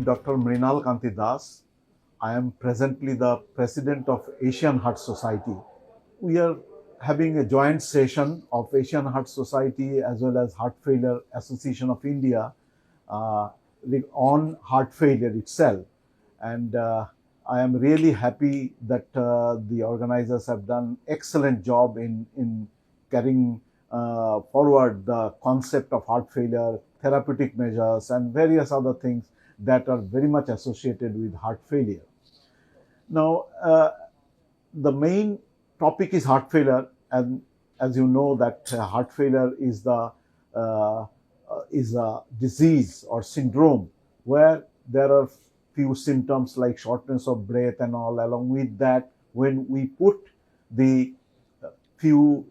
am Dr. Mrinal Kanti Das. I am presently the President of Asian Heart Society. We are having a joint session of Asian Heart Society as well as Heart Failure Association of India uh, on heart failure itself. And I am really happy that the organizers have done excellent job in carrying forward the concept of heart failure, therapeutic measures, and various other things that are very much associated with heart failure. Now, the main topic is heart failure, and as you know that heart failure uh, is a disease or syndrome where there are few symptoms like shortness of breath and all. Along with that, when we put the few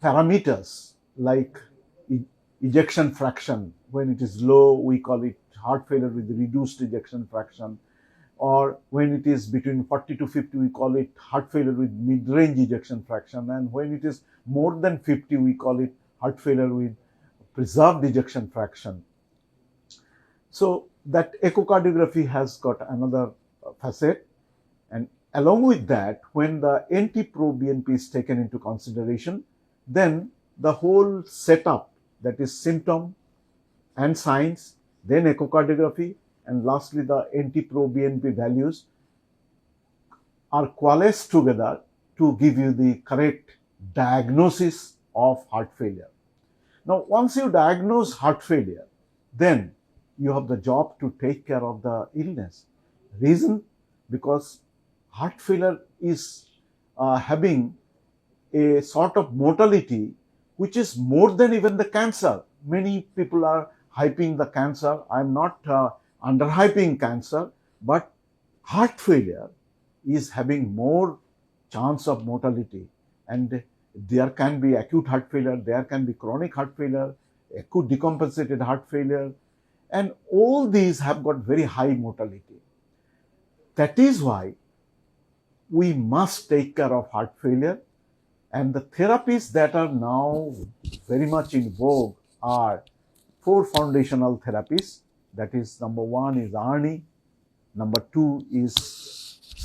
parameters like ejection fraction, when it is low, we call it heart failure with reduced ejection fraction, or when it is between 40 to 50, we call it heart failure with mid-range ejection fraction, and when it is more than 50, we call it heart failure with preserved ejection fraction. So that echocardiography has got another facet, and along with that, when the NT-proBNP is taken into consideration, then the whole setup, that is symptom and signs, then echocardiography, and lastly the NT-proBNP values are coalesced together to give you the correct diagnosis of heart failure. Now, once you diagnose heart failure, then you have the job to take care of the illness. Reason? Because heart failure is having a sort of mortality which is more than even the cancer. Many people are hyping the cancer. I'm not underhyping cancer, but heart failure is having more chance of mortality, and there can be acute heart failure, there can be chronic heart failure, acute decompensated heart failure, and all these have got very high mortality. That is why we must take care of heart failure, and the therapies that are now very much in vogue are 4 foundational therapies. That is, number 1 is ARNI, number 2 is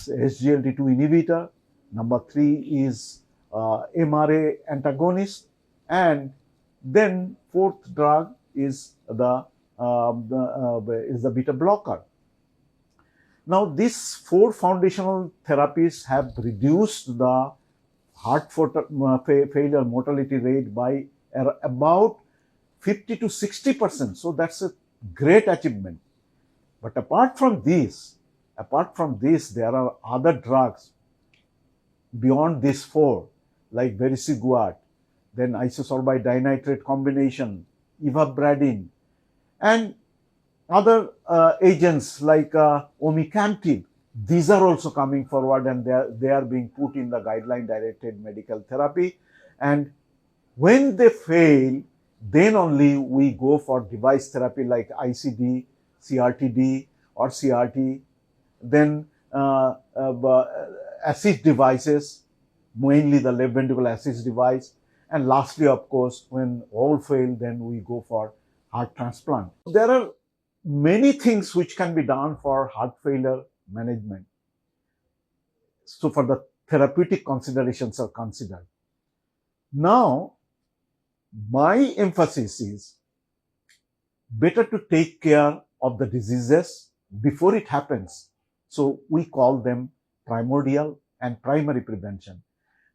SGLT2 inhibitor, number 3 is MRA antagonist, and then 4th drug is the beta blocker. Now, these 4 foundational therapies have reduced the heart failure mortality rate by about 50 to 60%. So that's a great achievement. But apart from this, there are other drugs beyond these 4, like vericiguat, then isosorbide dinitrate combination, ivabradine, and other agents like omecamtiv. These are also coming forward, and they are being put in the guideline directed medical therapy. And when they fail, then only we go for device therapy like ICD, CRT-D or CRT, then assist devices, mainly the left ventricular assist device, and lastly, of course, when all fail, then we go for heart transplant. There are many things which can be done for heart failure management. So for the therapeutic considerations are considered. Now, my emphasis is better to take care of the diseases before it happens. So we call them primordial and primary prevention.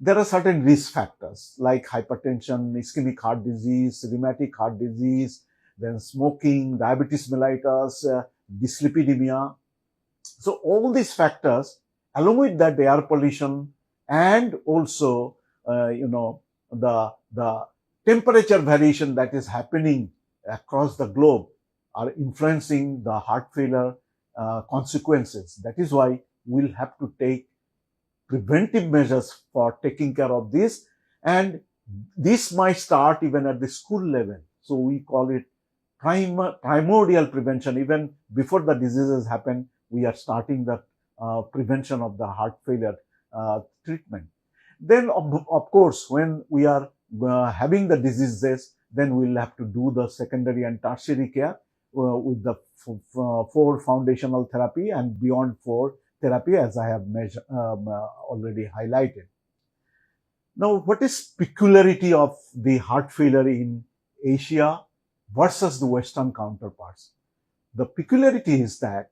There are certain risk factors like hypertension, ischemic heart disease, rheumatic heart disease, then smoking, diabetes mellitus, dyslipidemia. So all these factors, along with that, the air pollution and also, the temperature variation that is happening across the globe are influencing the heart failure consequences. That is why we'll have to take preventive measures for taking care of this, and this might start even at the school level. So we call it primordial prevention. Even before the diseases happen, we are starting the prevention of the heart failure treatment. Then, of course, when we are having the diseases, then we'll have to do the secondary and tertiary care. with the four foundational therapy and beyond four therapy, as I have already highlighted. Now, what is peculiarity of the heart failure in Asia versus the Western counterparts? The peculiarity is that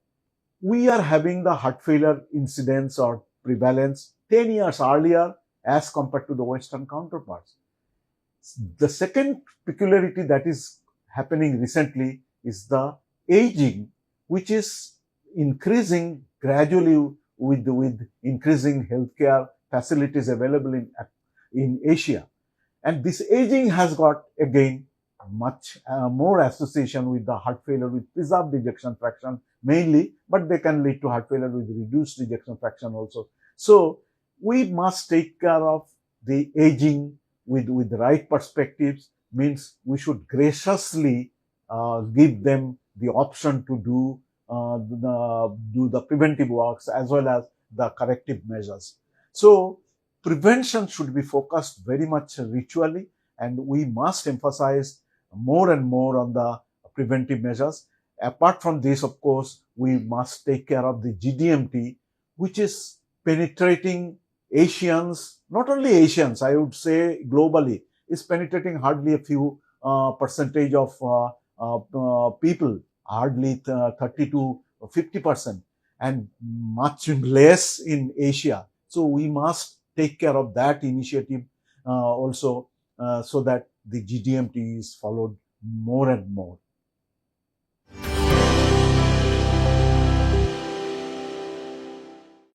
we are having the heart failure incidence or prevalence 10 years earlier as compared to the Western counterparts. The second peculiarity that is happening recently is the aging, which is increasing gradually with increasing healthcare facilities available in Asia. And this aging has got, again, much more association with the heart failure with preserved ejection fraction mainly, but they can lead to heart failure with reduced ejection fraction also. So we must take care of the aging with the right perspectives, means we should graciously give them the option to do the preventive works as well as the corrective measures. So prevention should be focused very much ritually, and we must emphasize more and more on the preventive measures. Apart from this, of course, we must take care of the GDMT, which is penetrating Asians, not only Asians, I would say globally, is penetrating hardly a few percentage of people, hardly 30 to 50%, and much less in Asia. So we must take care of that initiative also, so that the GDMT is followed more and more.